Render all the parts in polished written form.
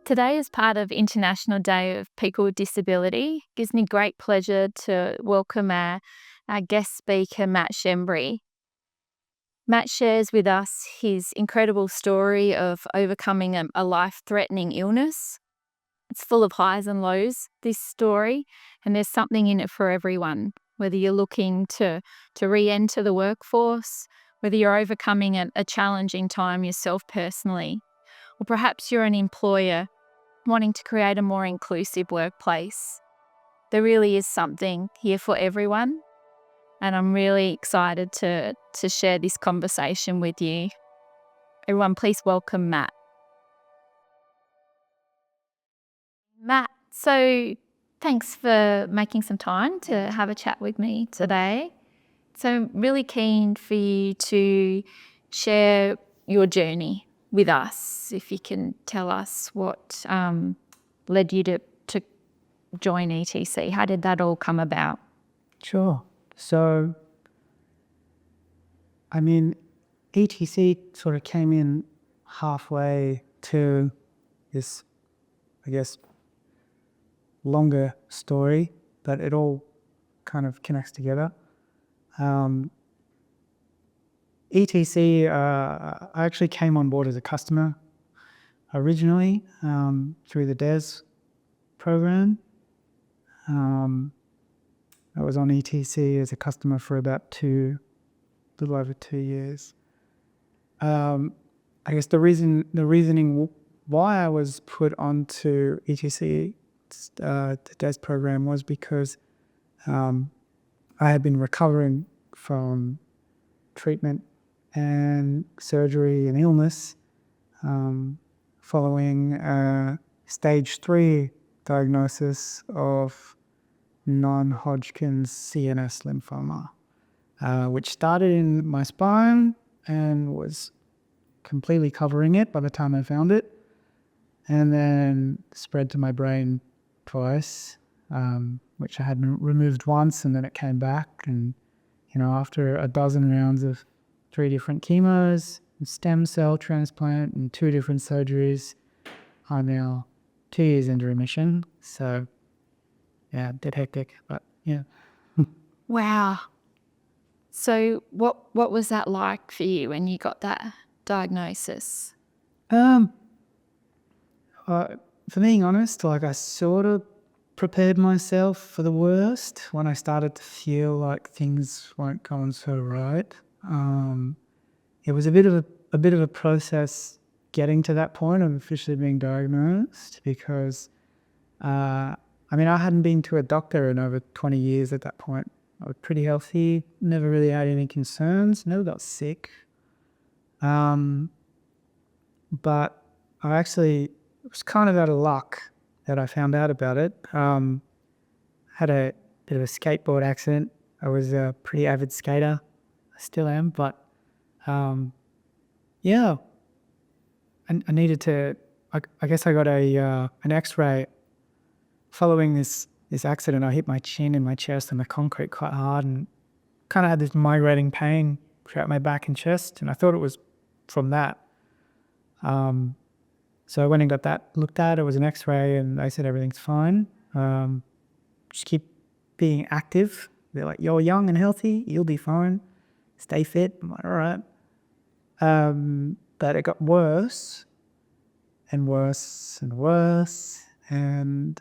Today is part of International Day of People with Disability. It gives me great pleasure to welcome our guest speaker, Matt Schembri. Matt shares with us his incredible story of overcoming a life-threatening illness. It's full of highs and lows, this story, and there's something in it for everyone, whether you're looking to re-enter the workforce, whether you're overcoming a challenging time yourself personally, or perhaps you're an employer wanting to create a more inclusive workplace. There really is something here for everyone, and I'm really excited to share this conversation with you. Everyone, please welcome Matt. Matt, so thanks for making some time to have a chat with me today. So I'm really keen for you to share your journey with us. If you can tell us what led you to join ETC. How did that all come about? Sure. So, ETC sort of came in halfway to this, I guess, longer story, but it all kind of connects together. ETC, I actually came on board as a customer originally through the DES program. I was on ETC as a customer for about a little over 2 years. I guess the reasoning why I was put onto ETC, the DES program, was because I had been recovering from treatment and surgery and illness following a stage 3 diagnosis of Non-Hodgkin's CNS lymphoma, which started in my spine and was completely covering it by the time I found it, and then spread to my brain twice, which I had removed once, and then it came back. And after a dozen rounds of 3 different chemos, stem cell transplant, and 2 different surgeries, I'm now 2 years into remission. So yeah, a bit hectic, but yeah. Wow. So what was that like for you when you got that diagnosis? For being honest, I sort of prepared myself for the worst when I started to feel like things weren't going so right. It was a bit of a process getting to that point of officially being diagnosed, because I hadn't been to a doctor in over 20 years at that point. I was pretty healthy, never really had any concerns, never got sick. But I actually was kind of out of luck that I found out about it. Had a bit of a skateboard accident. I was a pretty avid skater. I still am, but yeah. I needed to, I guess I got an x-ray. Following this accident, I hit my chin and my chest on the concrete quite hard, and kind of had this migrating pain throughout my back and chest, and I thought it was from that. So I went and got that looked at. It was an x-ray, and they said everything's fine. Just keep being active. They're like, you're young and healthy, you'll be fine. Stay fit. I'm like, all right. But it got worse and worse and worse, and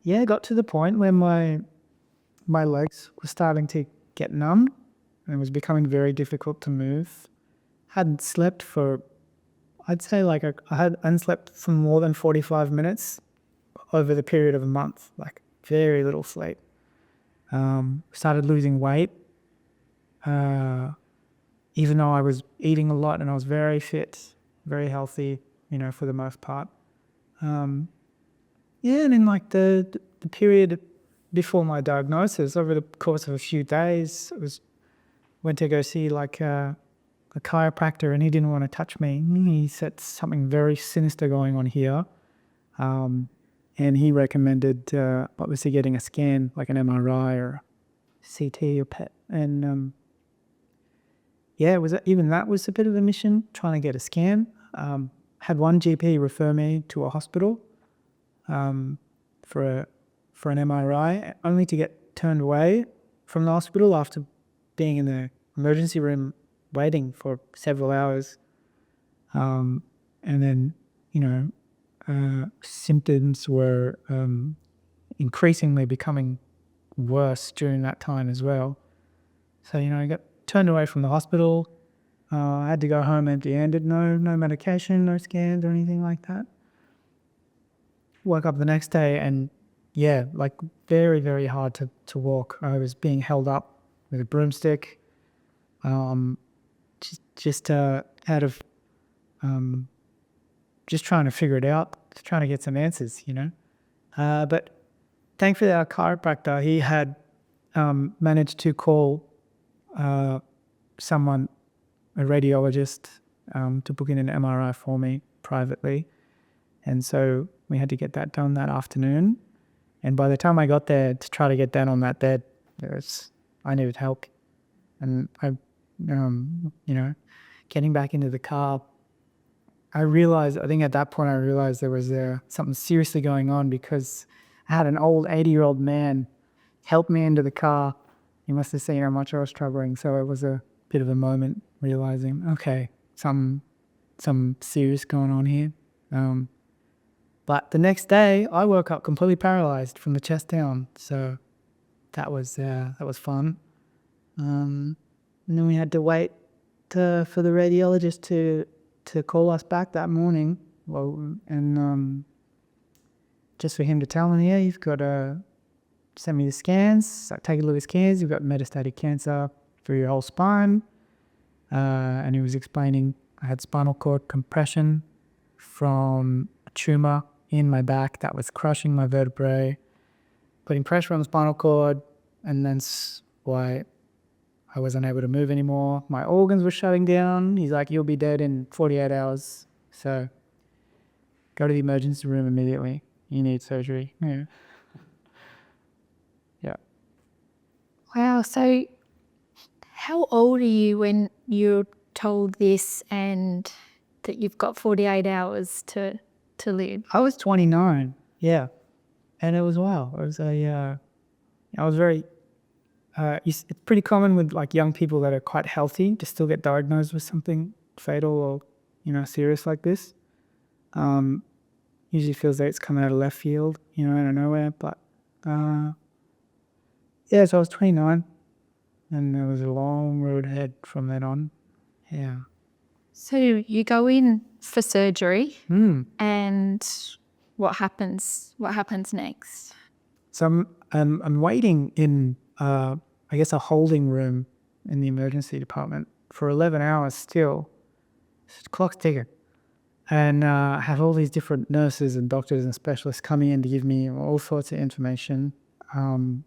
it got to the point where my legs were starting to get numb, and it was becoming very difficult to move. Hadn't slept for, I'd say I hadn't slept for more than 45 minutes over the period of a month, very little sleep. Started losing weight, even though I was eating a lot and I was very fit, very healthy, for the most part. And in the period before my diagnosis, over the course of a few days, went to go see a chiropractor, and he didn't want to touch me. He said something very sinister going on here. And he recommended obviously getting a scan, like an MRI or CT or PET. And even that was a bit of a mission, trying to get a scan. Had one GP refer me to a hospital for an MRI, only to get turned away from the hospital after being in the emergency room waiting for several hours. And then, symptoms were increasingly becoming worse during that time as well. So, I got turned away from the hospital. I had to go home empty-handed, no medication, no scans or anything like that. Woke up the next day and very, very hard to walk. I was being held up with a broomstick, just out of just trying to figure it out, trying to get some answers, But thankfully our chiropractor, he had managed to call someone, a radiologist, to book in an MRI for me privately. And so we had to get that done that afternoon. And by the time I got there to try to get down on that bed, I needed help. And I, getting back into the car, I think at that point I realized there was something seriously going on, because I had an old 80-year-old man help me into the car. He must have seen how much I was struggling. So it was a bit of a moment realizing, okay, some serious going on here. But the next day I woke up completely paralyzed from the chest down. So that was fun. And then we had to wait for the radiologist to call us back that morning. And just for him to tell me, you've got to send me the scans. I take a look at the scans. You've got metastatic cancer through your whole spine. And he was explaining I had spinal cord compression from a tumor in my back that was crushing my vertebrae, putting pressure on the spinal cord, and that's why I wasn't able to move anymore. My organs were shutting down. He's like, you'll be dead in 48 hours. So go to the emergency room immediately. You need surgery. Yeah. Wow. So how old are you when you're told this and that you've got 48 hours to live? I was 29. Yeah. And it was wow. It was I was very, it's pretty common with like young people that are quite healthy to still get diagnosed with something fatal or, serious like this. Usually feels like it's coming out of left field, out of nowhere. But so I was 29, and there was a long road ahead from then on. Yeah. So you go in for surgery, and what happens? What happens next? So I'm waiting in a holding room in the emergency department for 11 hours still. The clock's ticking. And I have all these different nurses and doctors and specialists coming in to give me all sorts of information. And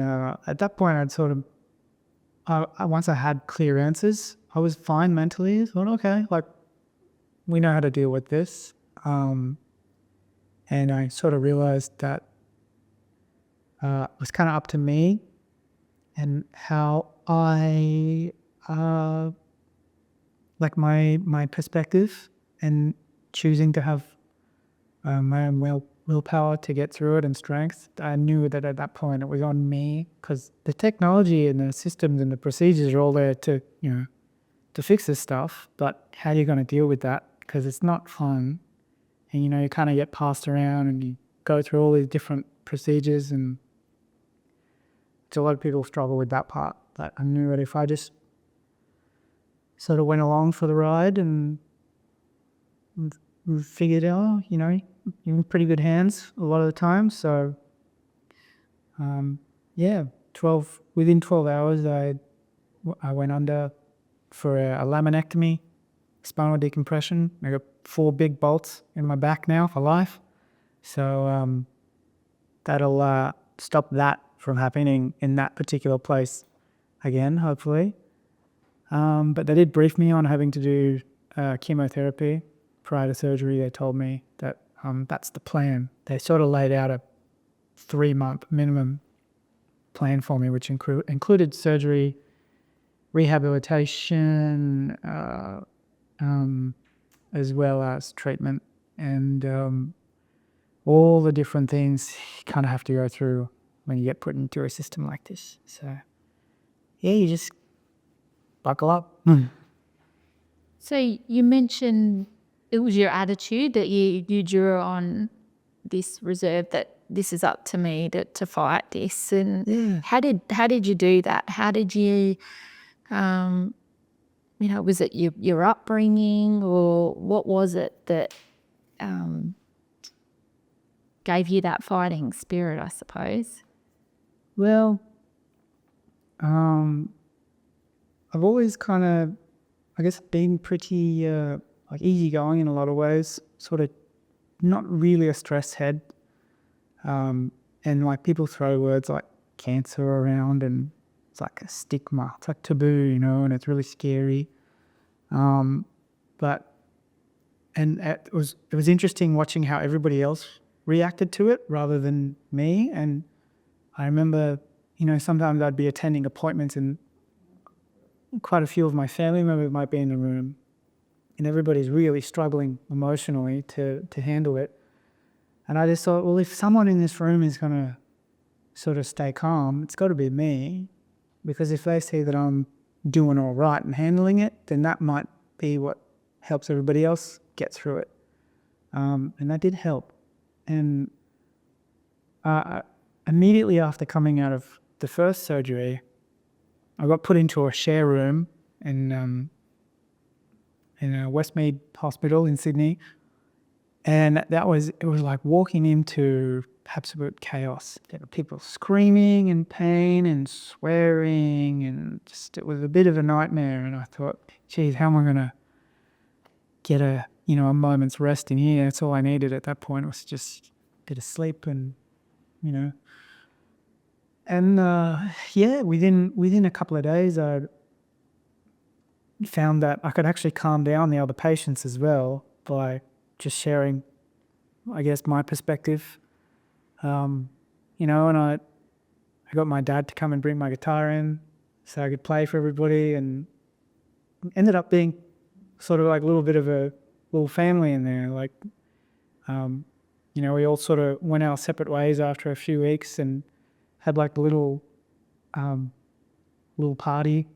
at that point, I'd sort of, once I had clear answers, I was fine mentally. I thought, okay, we know how to deal with this. And I sort of realized that it was kind of up to me and how I, my perspective and choosing to have my own willpower to get through it and strength. I knew that at that point it was on me, because the technology and the systems and the procedures are all there to fix this stuff. But how are you going to deal with that? Because it's not fun. And, you kind of get passed around and you go through all these different procedures, and a lot of people struggle with that part. But I knew that if I just sort of went along for the ride and figured out, you're in pretty good hands a lot of the time. So, within 12 hours, I went under for a laminectomy, spinal decompression. I got 4 big bolts in my back now for life. So that'll stop that from happening in that particular place again, hopefully. But they did brief me on having to do chemotherapy prior to surgery. They told me that that's the plan. They sort of laid out a 3-month minimum planned for me, which included surgery, rehabilitation, as well as treatment, and all the different things you kind of have to go through when you get put into a system like this. So, yeah, you just buckle up. So you mentioned it was your attitude that you drew on this reserve, that this is up to me to fight this. And Yeah. how did you do that? How did you, was it your upbringing, or what was it that gave you that fighting spirit, I suppose? Well, I've always kind of, I guess, been pretty like easygoing in a lot of ways. Sort of not really a stress head. And like people throw words like cancer around, and it's like a stigma. It's like taboo, and it's really scary. But it was interesting watching how everybody else reacted to it rather than me. And I remember, sometimes I'd be attending appointments and quite a few of my family members might be in the room, and everybody's really struggling emotionally to handle it. And I just thought, well, if someone in this room is going to sort of stay calm, it's got to be me, because if they see that I'm doing all right and handling it, then that might be what helps everybody else get through it. And that did help. And immediately after coming out of the first surgery, I got put into a share room in Westmead Hospital in Sydney. And it was like walking into absolute chaos. There were people screaming in pain and swearing, and just, it was a bit of a nightmare. And I thought, geez, how am I going to get a moment's rest in here? That's all I needed at that point, was just a bit of sleep and. And within a couple of days, I found that I could actually calm down the other patients as well by just sharing, I guess, my perspective. And I got my dad to come and bring my guitar in so I could play for everybody, and ended up being sort of like a little bit of a little family in there. Like, we all sort of went our separate ways after a few weeks and had like a little party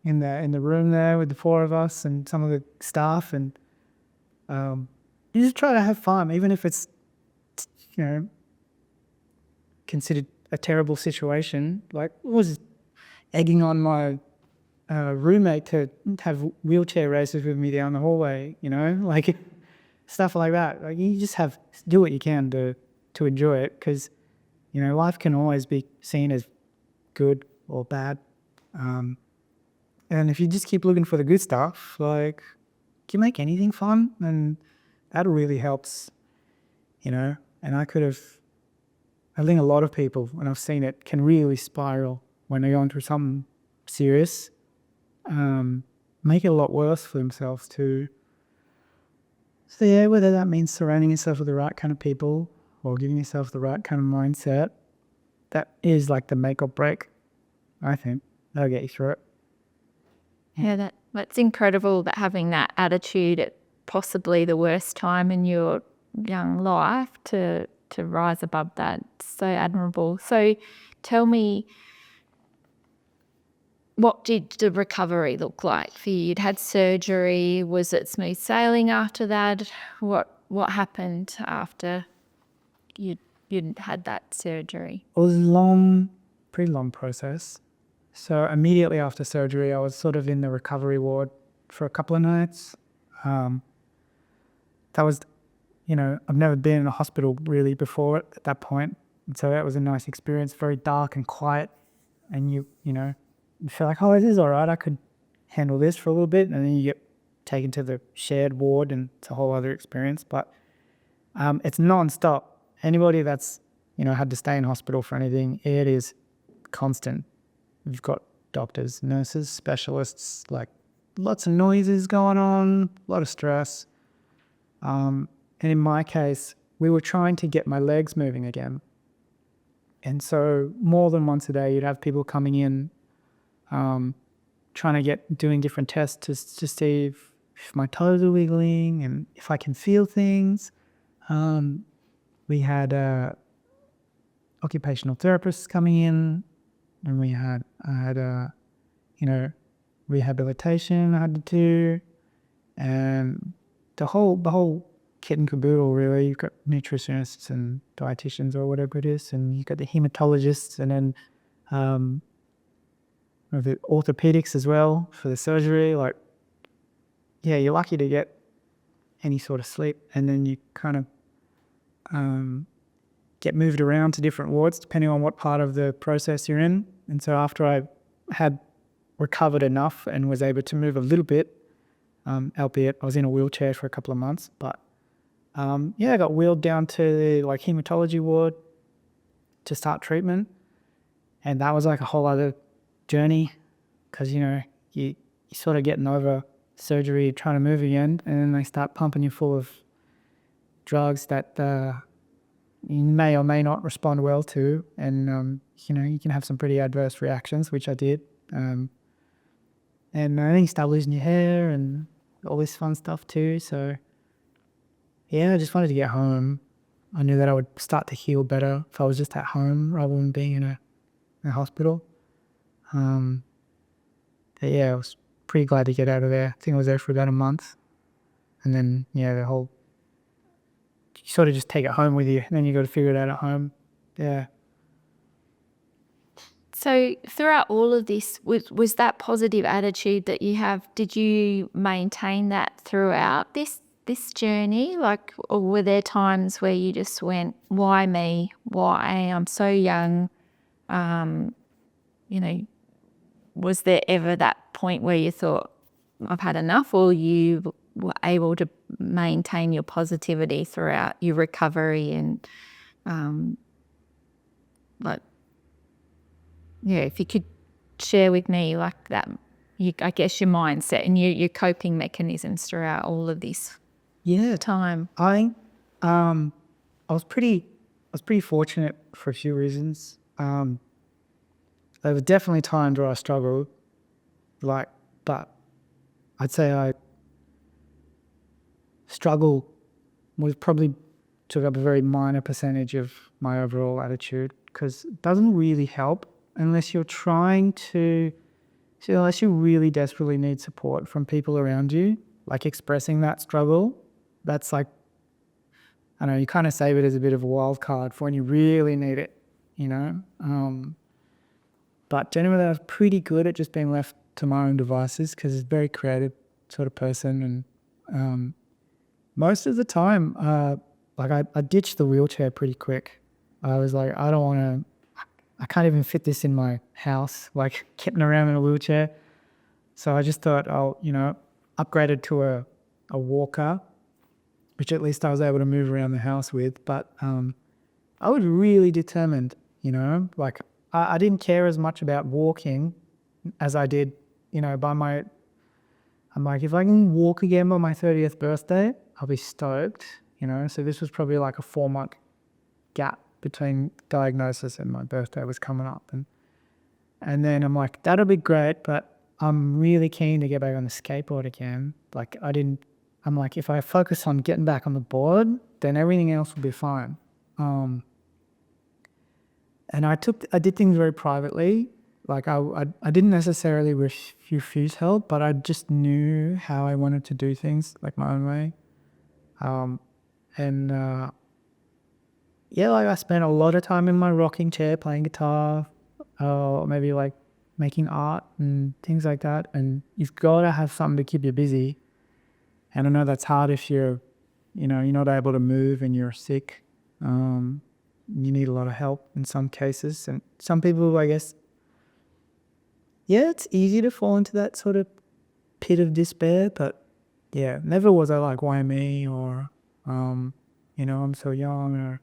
in the room there with the four of us and some of the staff, and you just try to have fun, even if it's considered a terrible situation. Like, I was egging on my roommate to have wheelchair races with me down the hallway, like stuff like that. Like, you just do what you can to enjoy it, because life can always be seen as good or bad. And if you just keep looking for the good stuff, like, you can make anything fun, and that really helps, And I think a lot of people, when I've seen it, can really spiral when they're going through something serious, make it a lot worse for themselves too. So yeah, whether that means surrounding yourself with the right kind of people or giving yourself the right kind of mindset, that is like the make or break, I think. That'll get you through it. Yeah, that's incredible, that having that attitude at possibly the worst time in your young life to rise above that. So admirable. So tell me, what did the recovery look like for you? You'd had surgery. Was it smooth sailing after that? What happened after you'd had that surgery? It was a pretty long process. So immediately after surgery, I was sort of in the recovery ward for a couple of nights. That was, I've never been in a hospital really before at that point. And so that was a nice experience, very dark and quiet. And you feel like, oh, this is all right. I could handle this for a little bit. And then you get taken to the shared ward, and it's a whole other experience. But it's non-stop. Anybody that's, had to stay in hospital for anything, it is constant. You've got doctors, nurses, specialists, like lots of noises going on, a lot of stress. And in my case, we were trying to get my legs moving again. And so more than once a day, you'd have people coming in, doing different tests to see if my toes are wiggling and if I can feel things. We had occupational therapists coming in, and I had rehabilitation I had to do, and the whole kit and caboodle really. You've got nutritionists and dietitians or whatever it is, and you've got the hematologists, and then the orthopedics as well for the surgery. Like, yeah, you're lucky to get any sort of sleep, and then you kind of get moved around to different wards depending on what part of the process you're in. And so after I had recovered enough and was able to move a little bit, albeit I was in a wheelchair for a couple of months, but I got wheeled down to the hematology ward to start treatment, and that was like a whole other journey, because you sort of getting over surgery, trying to move again, and then they start pumping you full of drugs that you may or may not respond well to, and you can have some pretty adverse reactions, which I did, and I think you start losing your hair and all this fun stuff too. So yeah, I just wanted to get home. I knew that I would start to heal better if I was just at home rather than being in a hospital. But yeah, I was pretty glad to get out of there. I think I was there for about a month, and then you sort of just take it home with you, and then you got to figure it out at home. Yeah. So throughout all of this, was that positive attitude that you have, did you maintain that throughout this journey? Or were there times where you just went, why me? Why? I'm so young. Was there ever that point where you thought, I've had enough, or you were able to maintain your positivity throughout your recovery? And if you could share with me that, I guess your mindset and your coping mechanisms throughout all of this time. I was pretty fortunate for a few reasons. There were definitely times where I struggled, but I'd say I struggle probably took up a very minor percentage of my overall attitude, because it doesn't really help unless you're unless you really desperately need support from people around you, expressing that struggle. That's I don't know, you kind of save it as a bit of a wild card for when you really need it, But generally I was pretty good at just being left to my own devices, because it's a very creative sort of person. And most of the time, I ditched the wheelchair pretty quick. I was like, I can't even fit this in my house, getting around in a wheelchair. So I just thought I'll, upgraded to a walker, which at least I was able to move around the house with. But I was really determined, I didn't care as much about walking as I did, I'm like, if I can walk again by my 30th birthday, I'll be stoked, So this was probably like a 4-month gap between diagnosis and my birthday was coming up. And then I'm like, that'll be great, but I'm really keen to get back on the skateboard again. I'm like, if I focus on getting back on the board, then everything else will be fine. And I did things very privately. I didn't necessarily refuse help, but I just knew how I wanted to do things, my own way. I spent a lot of time in my rocking chair playing guitar, or maybe making art and things like that. And you've got to have something to keep you busy. And I know that's hard if you're not able to move and you're sick. You need a lot of help in some cases. And some people, I guess, it's easy to fall into that sort of pit of despair. But never was I like, why me? Or, I'm so young. Or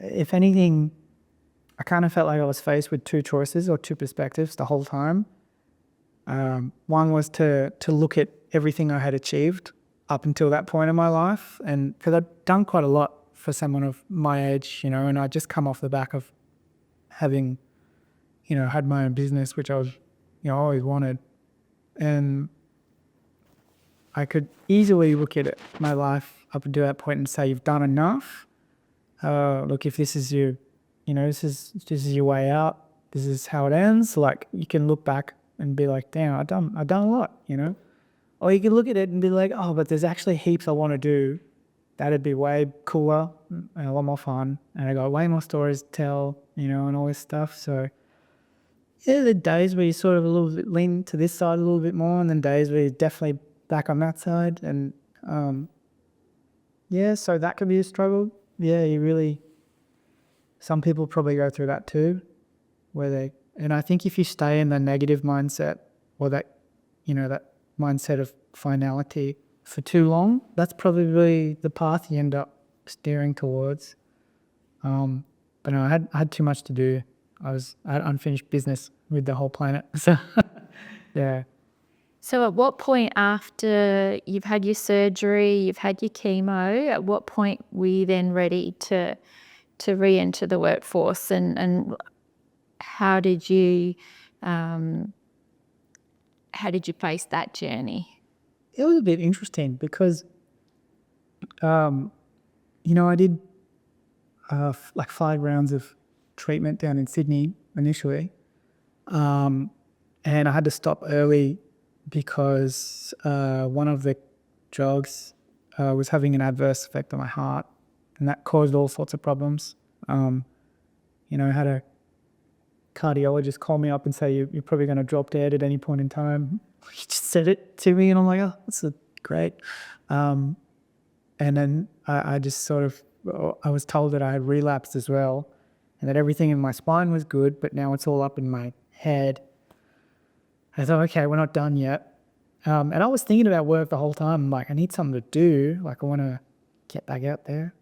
if anything, I kind of felt like I was faced with two choices or two perspectives the whole time. One was to look at everything I had achieved up until that point in my life. And because I'd done quite a lot for someone of my age, and I'd just come off the back of having, had my own business, which I was, always wanted. And I could easily look at my life up until that point and say, you've done enough. Look, if this is your, this is your way out, this is how it ends. Like, you can look back and be like, damn, I've done a lot, Or you can look at it and be like, oh, but there's actually heaps I want to do. That'd be way cooler and a lot more fun. And I got way more stories to tell, and all this stuff. So yeah, the days where you sort of a little bit lean to this side a little bit more, and then days where you're definitely back on that side. And so that could be a struggle. Yeah, some people probably go through that too, and I think if you stay in the negative mindset or that, that mindset of finality for too long, that's probably the path you end up steering towards. But no, I had too much to do. I had unfinished business with the whole planet. So yeah. So at what point after you've had your surgery, you've had your chemo, at what point were you then ready to re-enter the workforce, and how did you face that journey? It was a bit interesting because, I did like 5 rounds of treatment down in Sydney initially. And I had to stop early because one of the drugs was having an adverse effect on my heart, and that caused all sorts of problems. I had a cardiologist call me up and say, you're probably going to drop dead at any point in time. He just said it to me, and I'm like, oh, that's great. And then I just sort of, I was told that I had relapsed as well, and that everything in my spine was good, but now it's all up in my head. I thought, okay, we're not done yet. And I was thinking about work the whole time. Like, I need something to do. Like, I want to get back out there.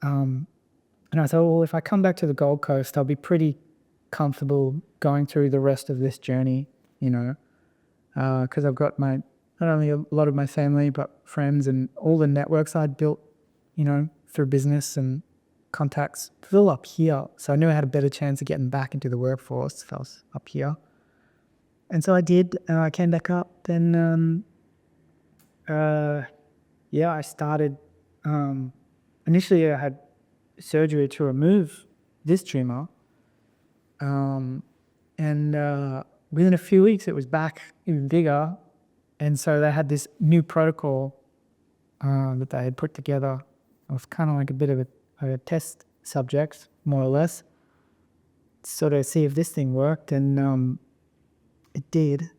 And I thought, well, if I come back to the Gold Coast, I'll be pretty comfortable going through the rest of this journey, because I've got not only a lot of my family, but friends and all the networks I'd built, through business and contacts still up here. So I knew I had a better chance of getting back into the workforce if I was up here. And so I did, and I came back up, and I started, initially I had surgery to remove this tumor, and within a few weeks it was back even bigger, and so they had this new protocol that they had put together. It was kind of like a bit of a test subject, more or less, sort of see if this thing worked, and it did.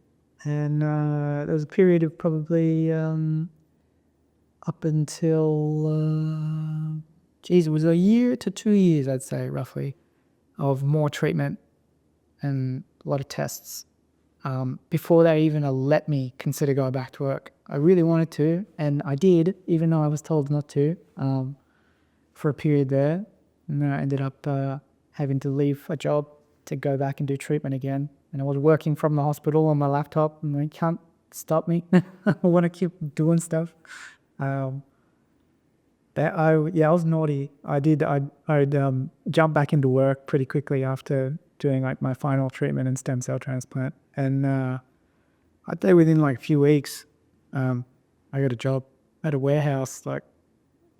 And there was a period of probably up until, it was a year to 2 years, I'd say, roughly, of more treatment and a lot of tests before they even let me consider going back to work. I really wanted to, and I did, even though I was told not to, for a period there. And then I ended up having to leave a job to go back and do treatment again. And I was working from the hospital on my laptop, and they can't stop me. I want to keep doing stuff. I was naughty. I'd jump back into work pretty quickly after doing like my final treatment and stem cell transplant. And I'd say within like a few weeks, I got a job at a warehouse like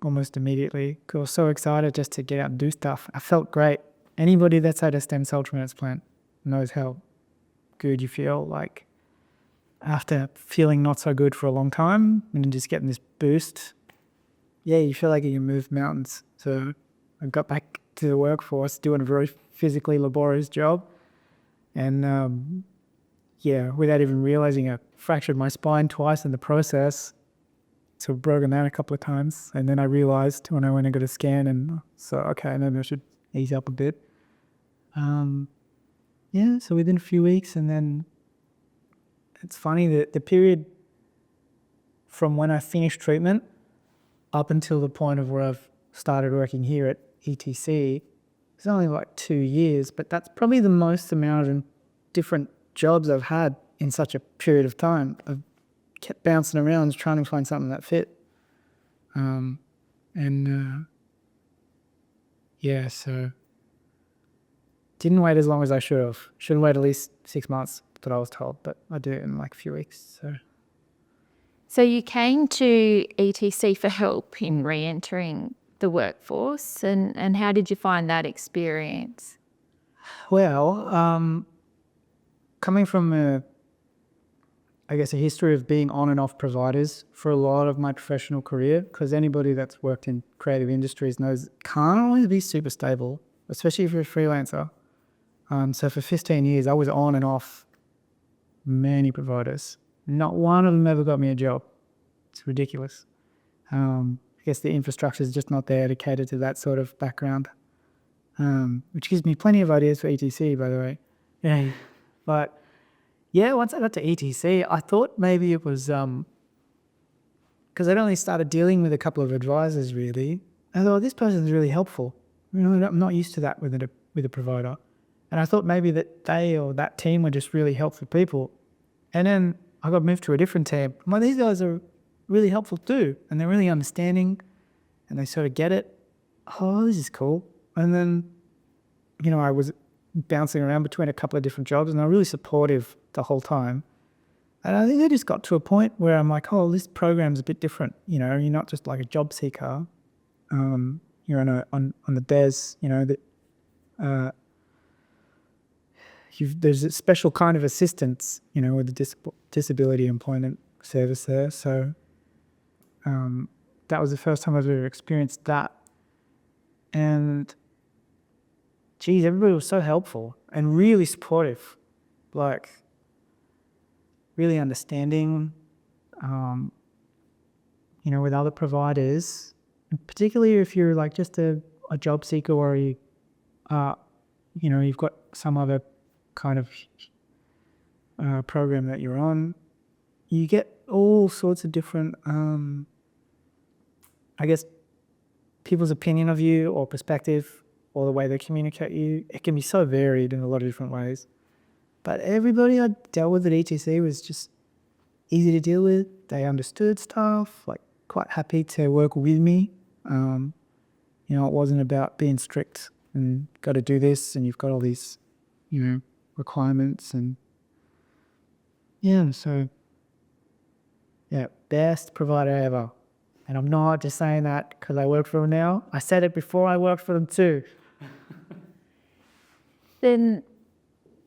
almost immediately. I was so excited just to get out and do stuff. I felt great. Anybody that's had a stem cell transplant knows how good you feel, like after feeling not so good for a long time and then just getting this boost. Yeah, you feel like you can move mountains. So I got back to the workforce doing a very physically laborious job, and without even realizing, I fractured my spine twice in the process. So I've broken that a couple of times, and then I realized when I went and got a scan, and so okay, maybe I should ease up a bit. So within a few weeks, and then it's funny that the period from when I finished treatment up until the point of where I've started working here at ETC, it's only like 2 years, but that's probably the most amount of different jobs I've had in such a period of time. I've kept bouncing around trying to find something that fit. So Didn't wait as long as I should have. Should wait at least 6 months, that I was told, but I did it in like a few weeks. So you came to ETC for help in re-entering the workforce, and how did you find that experience? Well, coming from a history of being on and off providers for a lot of my professional career, because anybody that's worked in creative industries knows it can't always be super stable, especially if you're a freelancer. So for 15 years, I was on and off many providers. Not one of them ever got me a job. It's ridiculous. I guess the infrastructure is just not there to cater to that sort of background, which gives me plenty of ideas for ETC, by the way. Yeah. But yeah, once I got to ETC, I thought maybe it was because I'd only started dealing with a couple of advisors, really. I thought, this person's really helpful. I'm not used to that with a provider. And I thought maybe that they or that team were just really helpful people. And then I got moved to a different team. I'm like, these guys are really helpful too. And they're really understanding and they sort of get it. Oh, this is cool. And then, I was bouncing around between a couple of different jobs and they were really supportive the whole time. And I think I just got to a point where I'm like, oh, this program's a bit different. You're not just like a job seeker. You're on the DES, there's a special kind of assistance, with the disability employment service there. So that was the first time I've ever experienced that. And geez, everybody was so helpful and really supportive, like really understanding, with other providers, and particularly if you're like just a job seeker or you've got some other kind of program that you're on, you get all sorts of different, people's opinion of you or perspective or the way they communicate you. It can be so varied in a lot of different ways. But everybody I dealt with at ETC was just easy to deal with. They understood stuff, like quite happy to work with me. It wasn't about being strict and got to do this and you've got all these, requirements and best provider ever. And I'm not just saying that because I work for them now. I said it before I worked for them too. Then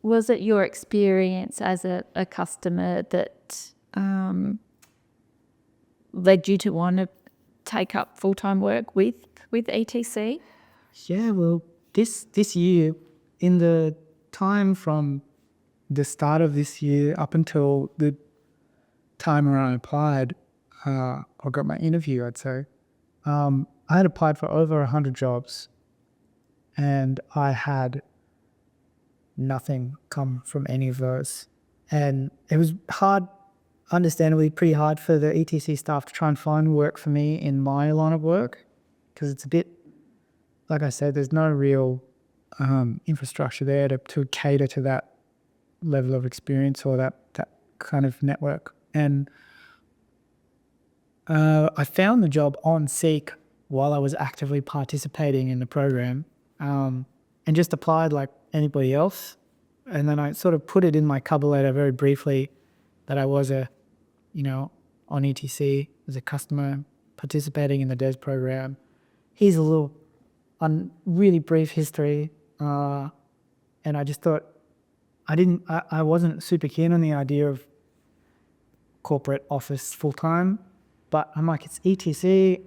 was it your experience as a customer that led you to want to take up full-time work with ETC? Yeah, well, this year, in the time from the start of this year up until the time when I applied, or got my interview, I'd say, I had applied for over 100 jobs and I had nothing come from any of those. And it was hard, understandably pretty hard for the ETC staff to try and find work for me in my line of work because it's a bit, like I said, there's no real infrastructure there to cater to that level of experience or that kind of network. And I found the job on Seek while I was actively participating in the program, and just applied like anybody else. And then I sort of put it in my cover letter very briefly that I was on ETC as a customer participating in the DES program. Here's a little really brief history. And I just thought I wasn't super keen on the idea of corporate office full-time. But I'm like, it's ETC.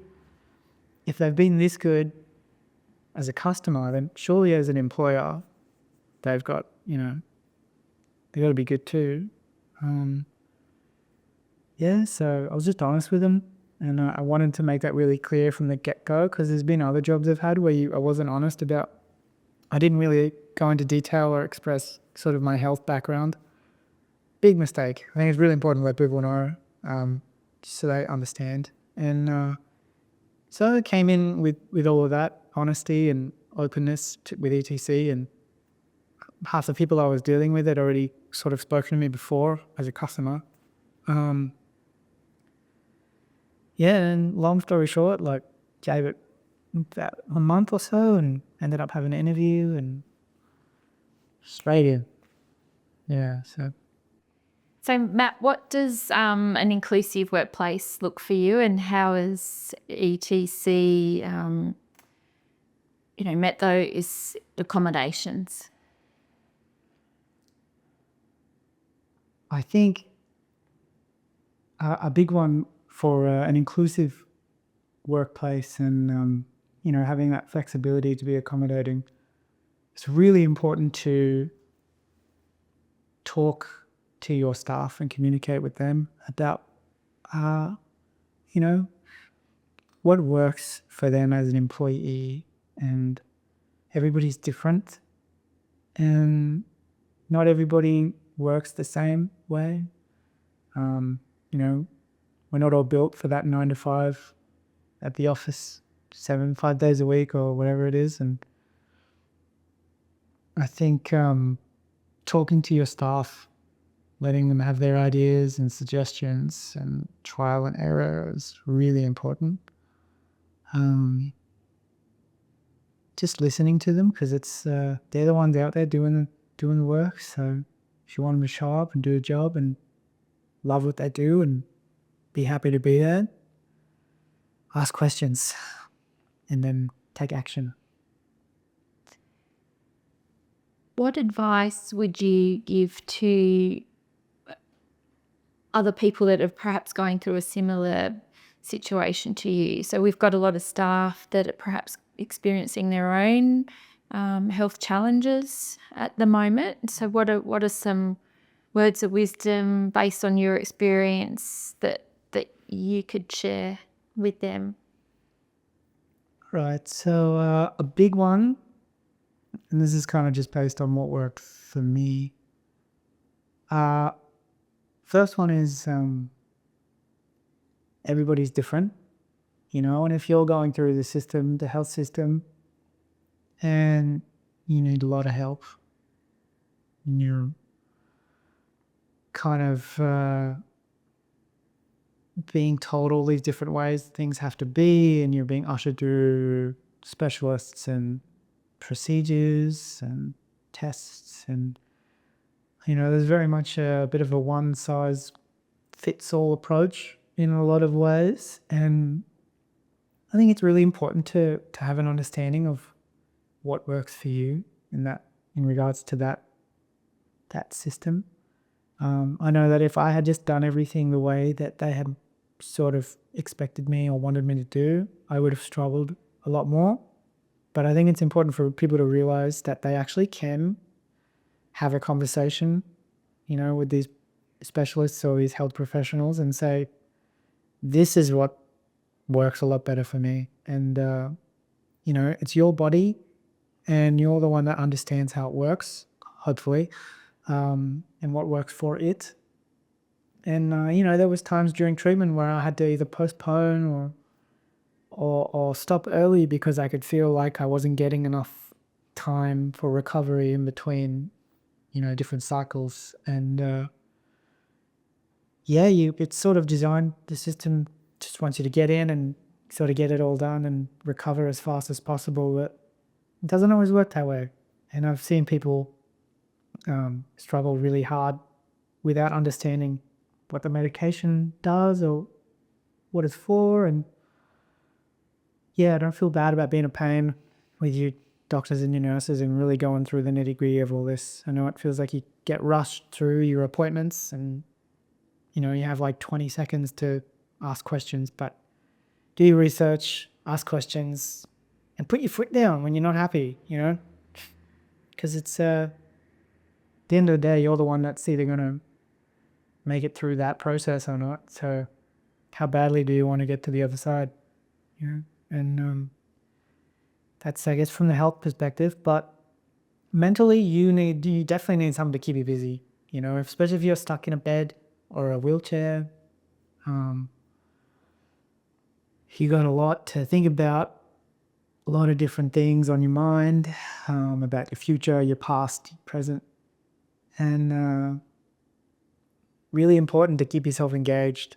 If they've been this good as a customer, then surely as an employer, they've got, they've got to be good too. So I was just honest with them. And I wanted to make that really clear from the get-go because there's been other jobs I've had where I wasn't honest about, I didn't really go into detail or express sort of my health background. Big mistake. I think it's really important to let people know. So they understand. And so I came in with all of that honesty and openness with ETC, and half the people I was dealing with had already sort of spoken to me before as a customer. And long story short, like gave it about a month or so and ended up having an interview, and straight in. Yeah, so So, Matt, what does an inclusive workplace look for you, and how has ETC, met those accommodations? I think a big one for an inclusive workplace and, having that flexibility to be accommodating, it's really important to talk to your staff and communicate with them about, you know, what works for them as an employee. And everybody's different, and not everybody works the same way. We're not all built for that 9 to 5 at the office, 5 days a week or whatever it is. And I think talking to your staff, letting them have their ideas and suggestions and trial and error is really important. Just listening to them, because it's they're the ones out there doing the work. So if you want them to show up and do a job and love what they do and be happy to be there, ask questions and then take action. What advice would you give to other people that are perhaps going through a similar situation to you? So we've got a lot of staff that are perhaps experiencing their own health challenges at the moment. So what are some words of wisdom based on your experience that you could share with them? Right. So a big one, and this is kind of just based on what worked for me. First one is everybody's different, and if you're going through the health system, and you need a lot of help, and you're kind of being told all these different ways things have to be, and you're being ushered through specialists and procedures and tests, and there's very much a bit of a one size fits all approach in a lot of ways. And I think it's really important to have an understanding of what works for you in regards to that system. I know that if I had just done everything the way that they had sort of expected me or wanted me to do, I would have struggled a lot more. But I think it's important for people to realize that they actually can have a conversation, with these specialists or these health professionals and say, this is what works a lot better for me. And, it's your body and you're the one that understands how it works, hopefully, and what works for it. And, there was times during treatment where I had to either postpone or stop early because I could feel like I wasn't getting enough time for recovery in between, different cycles. And it's sort of designed, the system just wants you to get in and sort of get it all done and recover as fast as possible, but it doesn't always work that way. And I've seen people struggle really hard without understanding what the medication does or what it's for. And I don't feel bad about being a pain with you doctors and your nurses and really going through the nitty-gritty of all this. I know it feels like you get rushed through your appointments and you have like 20 seconds to ask questions, but do your research, ask questions, and put your foot down when you're not happy, because it's at the end of the day, you're the one that's either going to make it through that process or not. So how badly do you want to get to the other side? And that's, I guess, from the health perspective. But mentally, you definitely need something to keep you busy, especially if you're stuck in a bed or a wheelchair. You got a lot to think about, a lot of different things on your mind, about your future, your past, your present. And really important to keep yourself engaged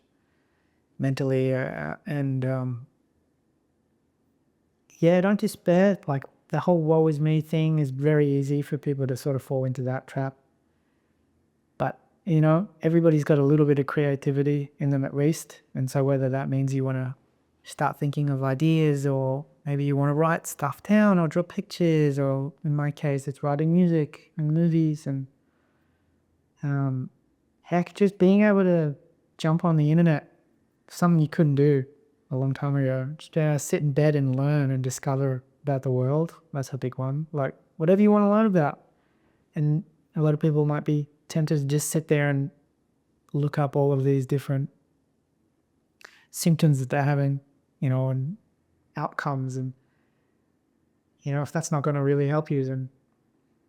mentally. And don't despair. Like, the whole woe is me thing is very easy for people to sort of fall into that trap. But, you know, everybody's got a little bit of creativity in them at least. And so whether that means you want to start thinking of ideas, or maybe you want to write stuff down or draw pictures, or in my case, it's writing music and movies, and heck, just being able to jump on the internet, something you couldn't do a long time ago. Just sit in bed and learn and discover about the world. That's a big one. Like, whatever you want to learn about. And a lot of people might be tempted to just sit there and look up all of these different symptoms that they're having, you know, and outcomes. And, you know, if that's not going to really help you, then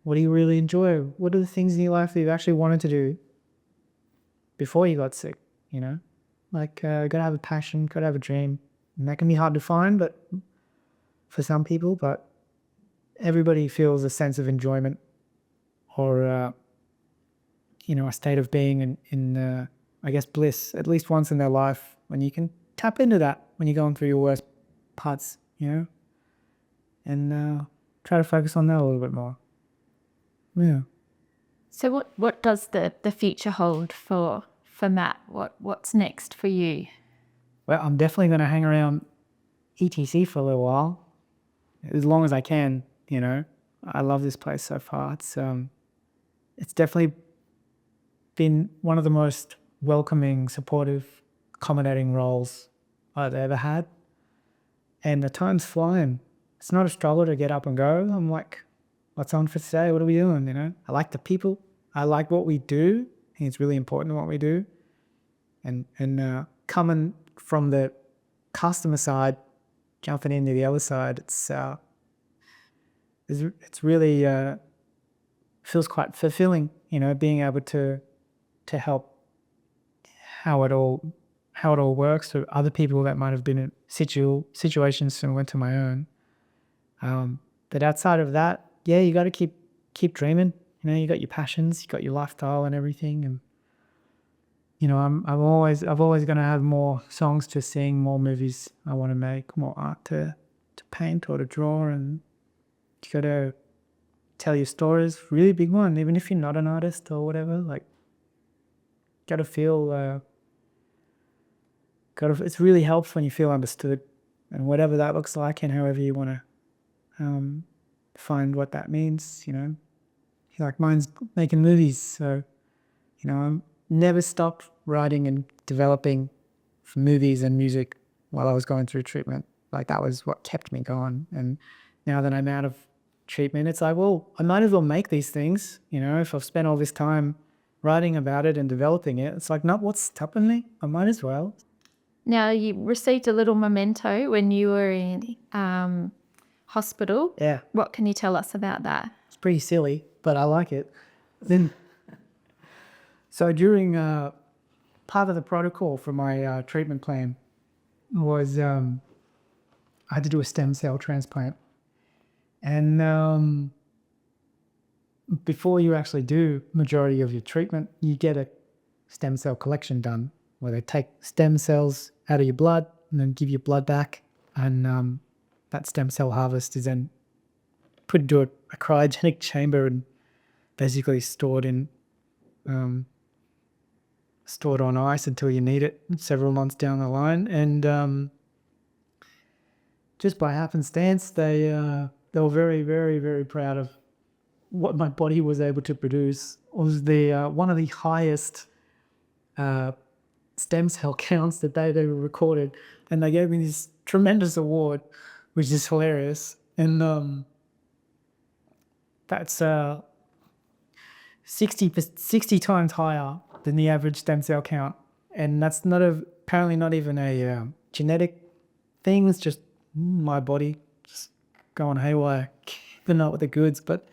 what do you really enjoy? What are the things in your life that you actually wanted to do before you got sick, you know? Like, gotta have a passion, gotta have a dream. And that can be hard to find, but for some people, but everybody feels a sense of enjoyment, or, you know, a state of being in I guess, bliss, at least once in their life, when you can tap into that when you're going through your worst parts, you know? And try to focus on that a little bit more. Yeah. So what does the future hold for Matt? What's next for you? Well, I'm definitely going to hang around ETC for a little while, as long as I can, you know. I love this place so far. It's definitely been one of the most welcoming, supportive, accommodating roles I've ever had. And the time's flying. It's not a struggle to get up and go. I'm like, what's on for today? What are we doing, you know? I like the people. I like what we do. I think it's really important what we do. And coming from the customer side, jumping into the other side, it's really feels quite fulfilling, you know, being able to help how it all works for other people that might have been in situations similar to my own. But outside of that, yeah, you got to keep dreaming. You know, you got your passions, you got your lifestyle and everything, and you know, I'm always going to have more songs to sing, more movies I want to make, more art to paint or to draw, and you got to tell your stories. Really big one, even if you're not an artist or whatever. Like, got to feel. It really helps when you feel understood, and whatever that looks like, and however you want to find what that means. You know, like mine's making movies, so you know, I'm never stopped writing and developing for movies and music while I was going through treatment. Like, that was what kept me going. And now that I'm out of treatment, it's like, well, I might as well make these things. You know, if I've spent all this time writing about it and developing it, it's like, not what's stopping me. I might as well. Now, you received a little memento when you were in hospital. Yeah. What can you tell us about that? It's pretty silly, but I like it. Then, so during part of the protocol for my treatment plan was I had to do a stem cell transplant. And before you actually do majority of your treatment, you get a stem cell collection done, where they take stem cells out of your blood and then give you blood back. And that stem cell harvest is then put into a cryogenic chamber and basically stored on ice until you need it several months down the line. And just by happenstance, they were very, very, very proud of what my body was able to produce. It was one of the highest stem cell counts that they'd ever recorded, and they gave me this tremendous award, which is hilarious. And that's 60 times higher than the average stem cell count, and that's apparently not even a genetic thing. It's just my body just going haywire, keeping up with the goods. But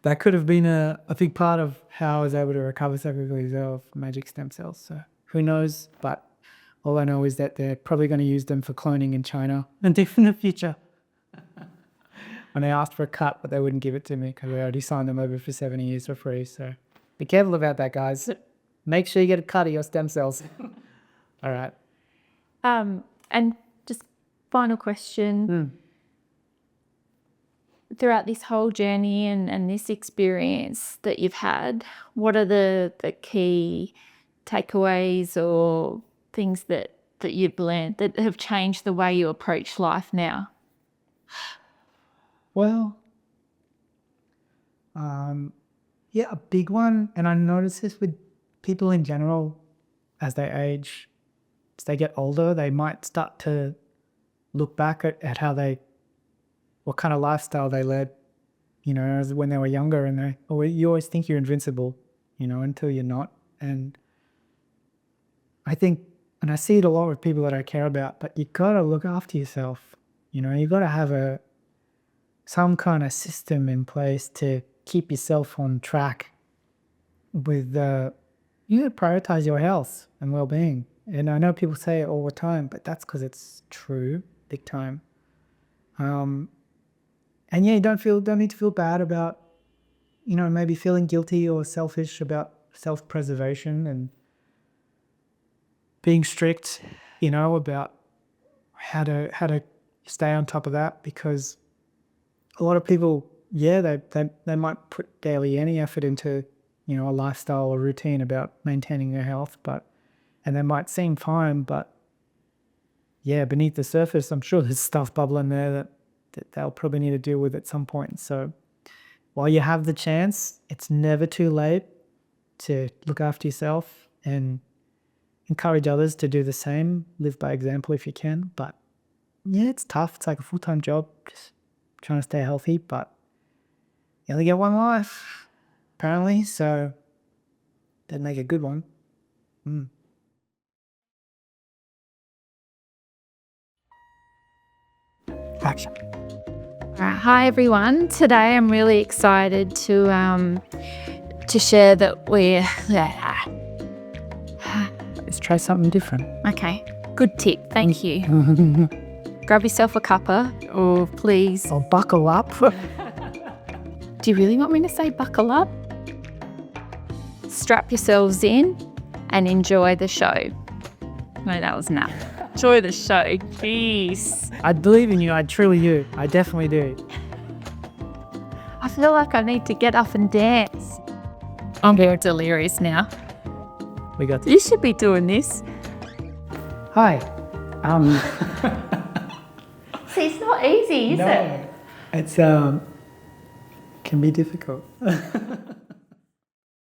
that could have been a big part of how I was able to recover so quickly as well from magic stem cells. So who knows? But all I know is that they're probably going to use them for cloning in China and in the future. And I asked for a cut, but they wouldn't give it to me because I already signed them over for 70 years for free. So be careful about that, guys. Make sure you get a cut of your stem cells. All right. And just final question. throughout this whole journey and this experience that you've had, what are the key takeaways or things that you've learned that have changed the way you approach life now? Well, yeah, a big one, and I notice this with people in general as they age, as they get older, they might start to look back at what kind of lifestyle they led, as when they were younger, and you always think you're invincible, until you're not. And I think, and I see it a lot with people that I care about, but you gotta look after yourself. You gotta have some kind of system in place to keep yourself on track with, you gotta prioritize your health and well-being. And I know people say it all the time, but that's because it's true, big time. And yeah, you don't need to feel bad about, maybe feeling guilty or selfish about self-preservation and being strict, about how to stay on top of that, because a lot of people, yeah, they might put barely any effort into, a lifestyle or routine about maintaining their health, and they might seem fine, but yeah, beneath the surface, I'm sure there's stuff bubbling there that they'll probably need to deal with at some point. So while you have the chance, it's never too late to look after yourself and encourage others to do the same. Live by example if you can. But yeah, it's tough. It's like a full-time job, just trying to stay healthy. But you only get one life, apparently. So that'd make a good one. Action. Hi everyone. Today I'm really excited to share that we're Let's try something different. okay. Good tip. Thank you. Grab yourself a cuppa, or please. Or buckle up. Do you really want me to say buckle up? Strap yourselves in and enjoy the show. No, that was enough. Enjoy the show. Jeez. I believe in you. I truly do. I definitely do. I feel like I need to get up and dance. I'm very delirious now. We got You should be doing this. Hi. See, it's not easy, is it? It's can be difficult.